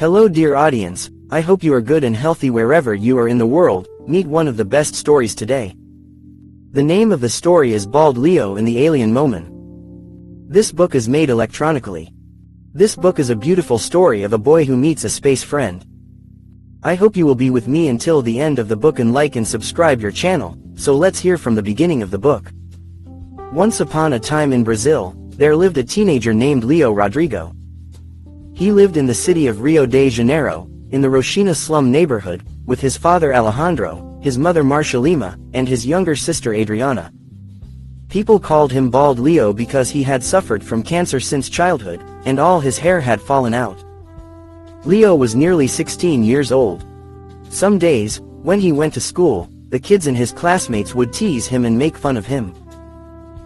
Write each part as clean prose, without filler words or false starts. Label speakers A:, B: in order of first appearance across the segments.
A: Hello dear audience, I hope you are good and healthy wherever you are in the world. Meet one of the best stories today. The name of the story is Bald Leo and the Alien Moment. This book is made electronically. This book is a beautiful story of a boy who meets a space friend. I hope you will be with me until the end of the book and like and subscribe your channel, so let's hear from the beginning of the book. Once upon a time in Brazil, there lived a teenager named Leo Rodrigo. He lived in the city of Rio de Janeiro, in the Roxina slum neighborhood, with his father Alejandro, his mother Marcia Lima, and his younger sister Adriana. People called him Bald Leo because he had suffered from cancer since childhood, and all his hair had fallen out. Leo was nearly 16 years old. Some days, when he went to school, the kids and his classmates would tease him and make fun of him.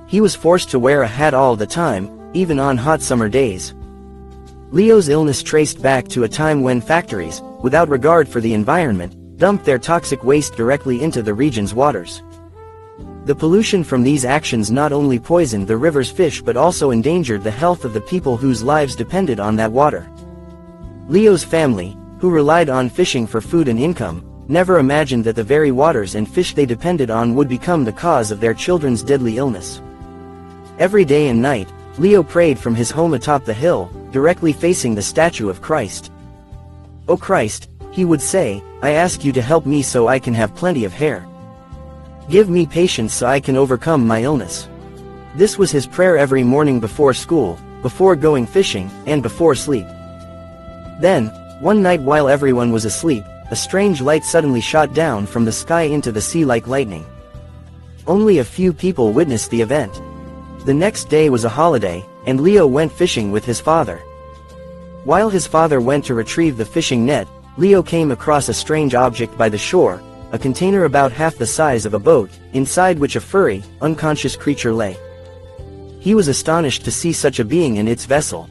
A: He was forced to wear a hat all the time, even on hot summer days. Leo's illness traced back to a time when factories, without regard for the environment, dumped their toxic waste directly into the region's waters. The pollution from these actions not only poisoned the river's fish but also endangered the health of the people whose lives depended on that water. Leo's family, who relied on fishing for food and income, never imagined that the very waters and fish they depended on would become the cause of their children's deadly illness. Every day and night, Leo prayed from his home atop the hill, directly facing the statue of Christ. "O Christ," he would say, "I ask you to help me so I can have plenty of hair. Give me patience so I can overcome my illness." This was his prayer every morning before school, before going fishing, and before sleep. Then, one night while everyone was asleep, a strange light suddenly shot down from the sky into the sea like lightning. Only a few people witnessed the event. The next day was a holiday, and Leo went fishing with his father. While his father went to retrieve the fishing net, Leo came across a strange object by the shore, a container about half the size of a boat, inside which a furry, unconscious creature lay. He was astonished to see such a being in its vessel.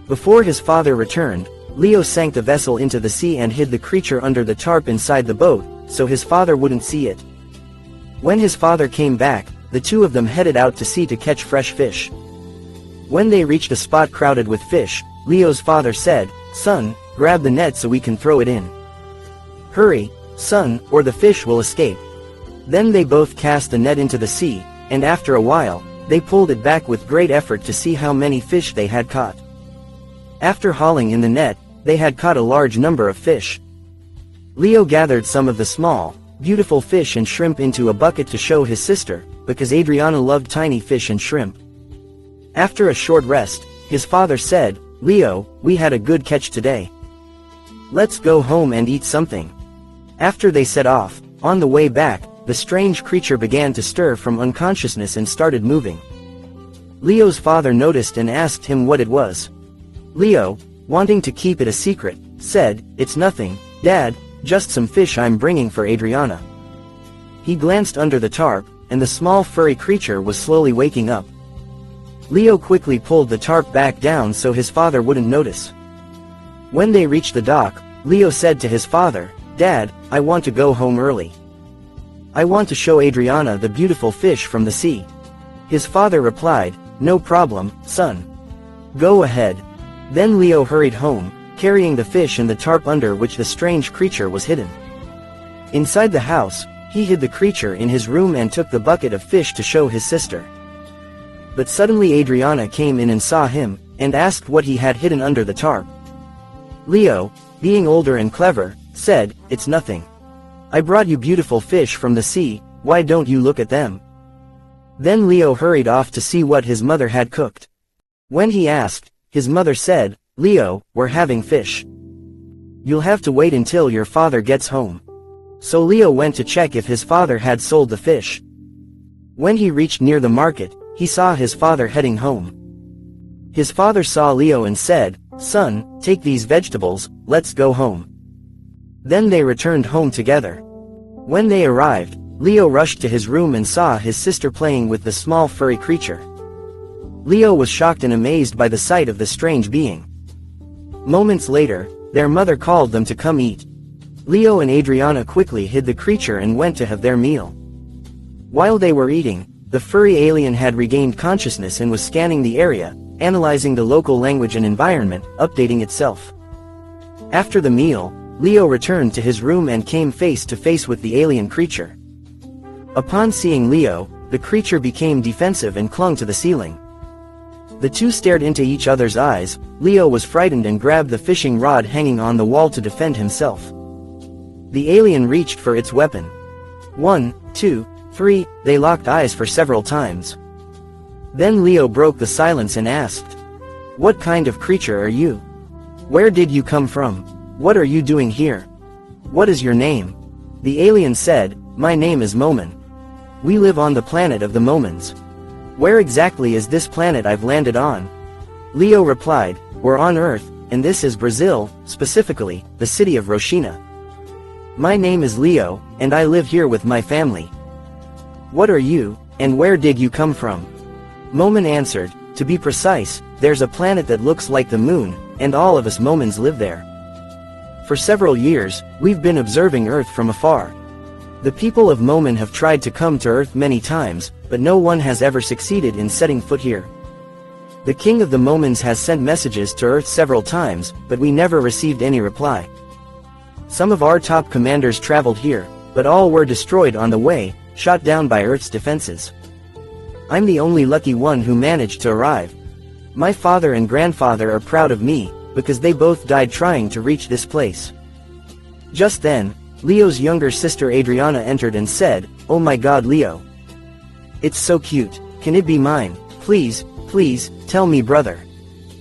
A: Before his father returned, Leo sank the vessel into the sea and hid the creature under the tarp inside the boat, so his father wouldn't see it. When his father came back, the two of them headed out to sea to catch fresh fish. When they reached a spot crowded with fish, Leo's father said, "Son, grab the net so we can throw it in. Hurry, son, or the fish will escape." Then they both cast the net into the sea, and after a while, they pulled it back with great effort to see how many fish they had caught. After hauling in the net, they had caught a large number of fish. Leo gathered some of the small, beautiful fish and shrimp into a bucket to show his sister, because Adriana loved tiny fish and shrimp. After a short rest, his father said, "Leo, we had a good catch today. Let's go home and eat something." After they set off, on the way back, the strange creature began to stir from unconsciousness and started moving. Leo's father noticed and asked him what it was. Leo, wanting to keep it a secret, said, "It's nothing, Dad, just some fish I'm bringing for Adriana." He glanced under the tarp, and the small furry creature was slowly waking up. Leo quickly pulled the tarp back down so his father wouldn't notice. When they reached the dock, Leo said to his father, "Dad, I want to go home early. I want to show Adriana the beautiful fish from the sea." His father replied, "No problem, son. Go ahead." Then Leo hurried home, carrying the fish and the tarp under which the strange creature was hidden. Inside the house, he hid the creature in his room and took the bucket of fish to show his sister. But suddenly Adriana came in and saw him, and asked what he had hidden under the tarp. Leo, being older and clever, said, "It's nothing. I brought you beautiful fish from the sea, why don't you look at them?" Then Leo hurried off to see what his mother had cooked. When he asked, his mother said, "Leo, we're having fish. You'll have to wait until your father gets home." So Leo went to check if his father had sold the fish. When he reached near the market, he saw his father heading home. His father saw Leo and said, "Son, take these vegetables, let's go home." Then they returned home together. When they arrived, Leo rushed to his room and saw his sister playing with the small furry creature. Leo was shocked and amazed by the sight of the strange being. Moments later, their mother called them to come eat. Leo and Adriana quickly hid the creature and went to have their meal. While they were eating, the furry alien had regained consciousness and was scanning the area, analyzing the local language and environment, updating itself. After the meal, Leo returned to his room and came face to face with the alien creature. Upon seeing Leo, the creature became defensive and clung to the ceiling. The two stared into each other's eyes. Leo was frightened and grabbed the fishing rod hanging on the wall to defend himself. The alien reached for its weapon. 1, 2, 3, they locked eyes for several times. Then Leo broke the silence and asked, "What kind of creature are you? Where did you come from? What are you doing here? What is your name?" The alien said, "My name is Momen. We live on the planet of the Momens." "Where exactly is this planet I've landed on?" Leo replied, "We're on Earth, and this is Brazil, specifically, the city of Roshina. My name is Leo, and I live here with my family." "What are you, and where did you come from?" Momen answered, "To be precise, there's a planet that looks like the moon, and all of us Momens live there. For several years, we've been observing Earth from afar. The people of Momen have tried to come to Earth many times, but no one has ever succeeded in setting foot here. The king of the Momens has sent messages to Earth several times, but we never received any reply. Some of our top commanders traveled here, but all were destroyed on the way, shot down by Earth's defenses. I'm the only lucky one who managed to arrive. My father and grandfather are proud of me, because they both died trying to reach this place." Just then, Leo's younger sister Adriana entered and said, "Oh my God, Leo. It's so cute. Can it be mine? Please, please, tell me, brother."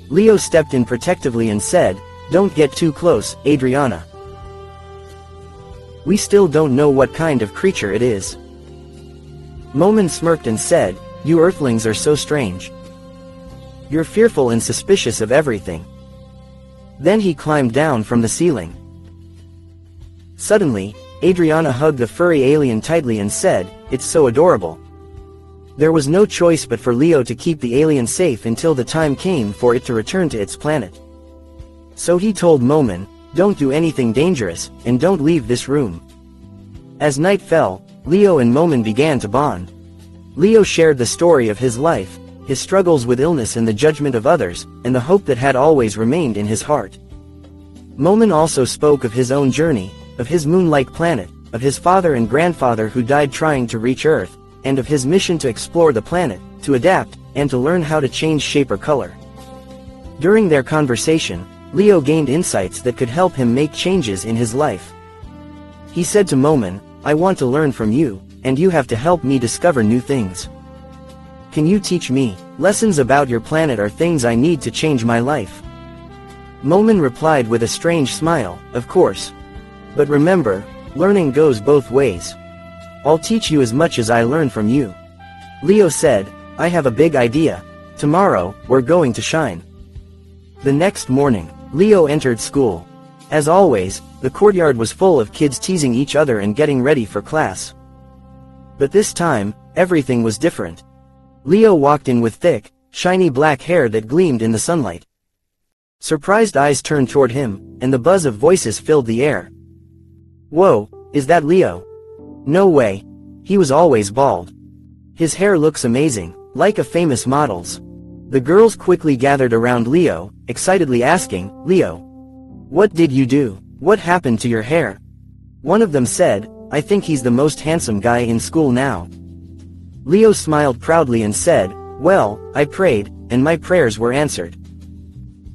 A: Leo stepped in protectively and said, "Don't get too close, Adriana. We still don't know what kind of creature it is." Momen smirked and said, "You Earthlings are so strange. You're fearful and suspicious of everything." Then he climbed down from the ceiling. Suddenly, Adriana hugged the furry alien tightly and said, "It's so adorable." There was no choice but for Leo to keep the alien safe until the time came for it to return to its planet. So he told Momen, "Don't do anything dangerous, and don't leave this room." As night fell, Leo and Momen began to bond. Leo shared the story of his life, his struggles with illness and the judgment of others, and the hope that had always remained in his heart. Momen also spoke of his own journey, of his moon-like planet, of his father and grandfather who died trying to reach Earth, and of his mission to explore the planet, to adapt, and to learn how to change shape or color. During their conversation, Leo gained insights that could help him make changes in his life. He said to Momen, "I want to learn from you, and you have to help me discover new things. Can you teach me? Lessons about your planet are things I need to change my life." Momen replied with a strange smile, "Of course. But remember, learning goes both ways. I'll teach you as much as I learn from you." Leo said, "I have a big idea. Tomorrow, we're going to shine." The next morning, Leo entered school. As always, the courtyard was full of kids teasing each other and getting ready for class. But this time, everything was different. Leo walked in with thick, shiny black hair that gleamed in the sunlight. Surprised eyes turned toward him, and the buzz of voices filled the air. "Whoa, is that Leo? No way. He was always bald. His hair looks amazing, like a famous model's." The girls quickly gathered around Leo, excitedly asking, "Leo, what did you do? What happened to your hair?" One of them said, "I think he's the most handsome guy in school now." Leo smiled proudly and said, "Well, I prayed, and my prayers were answered.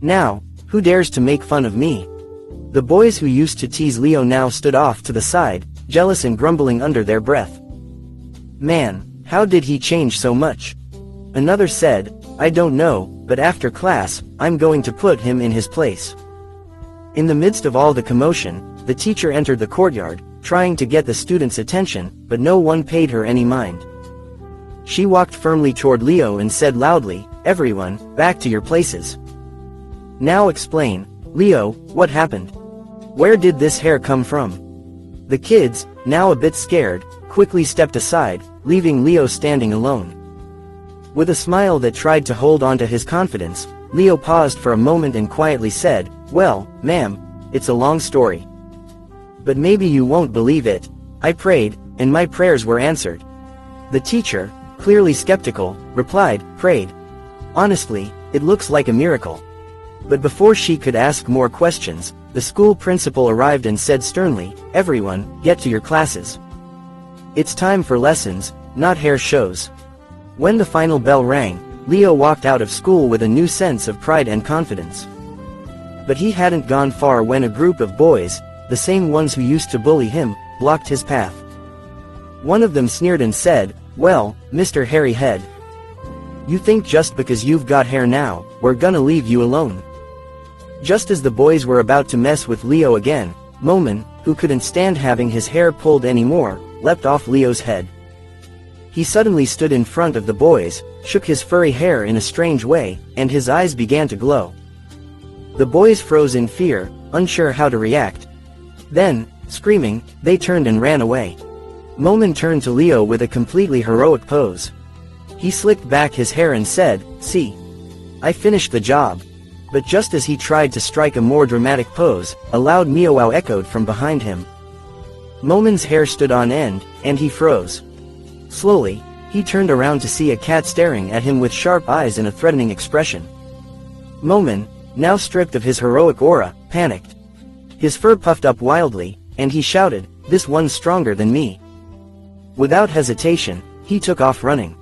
A: Now, who dares to make fun of me?" The boys who used to tease Leo now stood off to the side, jealous and grumbling under their breath. "Man, how did he change so much?" Another said, "I don't know, but after class, I'm going to put him in his place." In the midst of all the commotion, the teacher entered the courtyard, trying to get the students' attention, but no one paid her any mind. She walked firmly toward Leo and said loudly, "Everyone, back to your places. Now explain, Leo, what happened? Where did this hair come from?" The kids, now a bit scared, quickly stepped aside, leaving Leo standing alone. With a smile that tried to hold on to his confidence, Leo paused for a moment and quietly said, "Well, ma'am, it's a long story. But maybe you won't believe it. I prayed, and my prayers were answered." The teacher, clearly skeptical, replied, "Prayed? Honestly, it looks like a miracle. But before she could ask more questions, the school principal arrived and said sternly, "Everyone, get to your classes. It's time for lessons, not hair shows." When the final bell rang, Leo walked out of school with a new sense of pride and confidence. But he hadn't gone far when a group of boys, the same ones who used to bully him, blocked his path. One of them sneered and said, "Well, Mr. Hairy Head, you think just because you've got hair now, we're gonna leave you alone?" Just as the boys were about to mess with Leo again, Momin, who couldn't stand having his hair pulled anymore, leapt off Leo's head. He suddenly stood in front of the boys, shook his furry hair in a strange way, and his eyes began to glow. The boys froze in fear, unsure how to react. Then, screaming, they turned and ran away. Momin turned to Leo with a completely heroic pose. He slicked back his hair and said, "See? I finished the job." But just as he tried to strike a more dramatic pose, a loud meow echoed from behind him. Momin's hair stood on end, and he froze. Slowly, he turned around to see a cat staring at him with sharp eyes and a threatening expression. Momin, now stripped of his heroic aura, panicked. His fur puffed up wildly, and he shouted, "This one's stronger than me." Without hesitation, he took off running.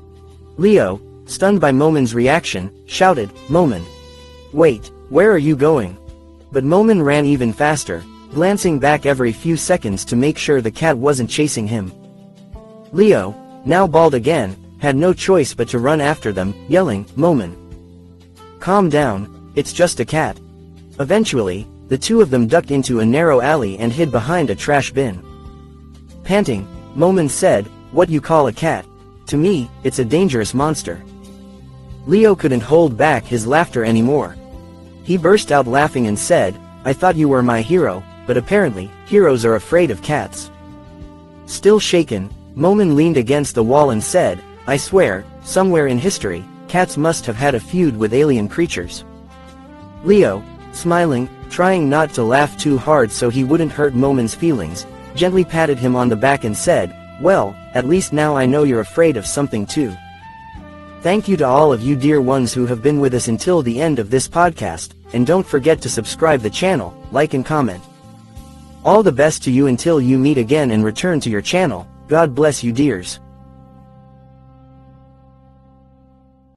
A: Leo, stunned by Momin's reaction, shouted, "Momin! Wait, where are you going?" But Momin ran even faster, glancing back every few seconds to make sure the cat wasn't chasing him. Leo, now bald again, had no choice but to run after them, yelling, "Momin! Calm down, it's just a cat." Eventually, the two of them ducked into a narrow alley and hid behind a trash bin. Panting, Momin said, "What you call a cat? To me, it's a dangerous monster." Leo couldn't hold back his laughter anymore. He burst out laughing and said, "I thought you were my hero, but apparently, heroes are afraid of cats." Still shaken, Momin leaned against the wall and said, "I swear, somewhere in history, cats must have had a feud with alien creatures." Leo, smiling, trying not to laugh too hard so he wouldn't hurt Momin's feelings, gently patted him on the back and said, "Well, at least now I know you're afraid of something too." Thank you to all of you dear ones who have been with us until the end of this podcast, and don't forget to subscribe the channel, like and comment. All the best to you until you meet again and return to your channel. God bless you dears.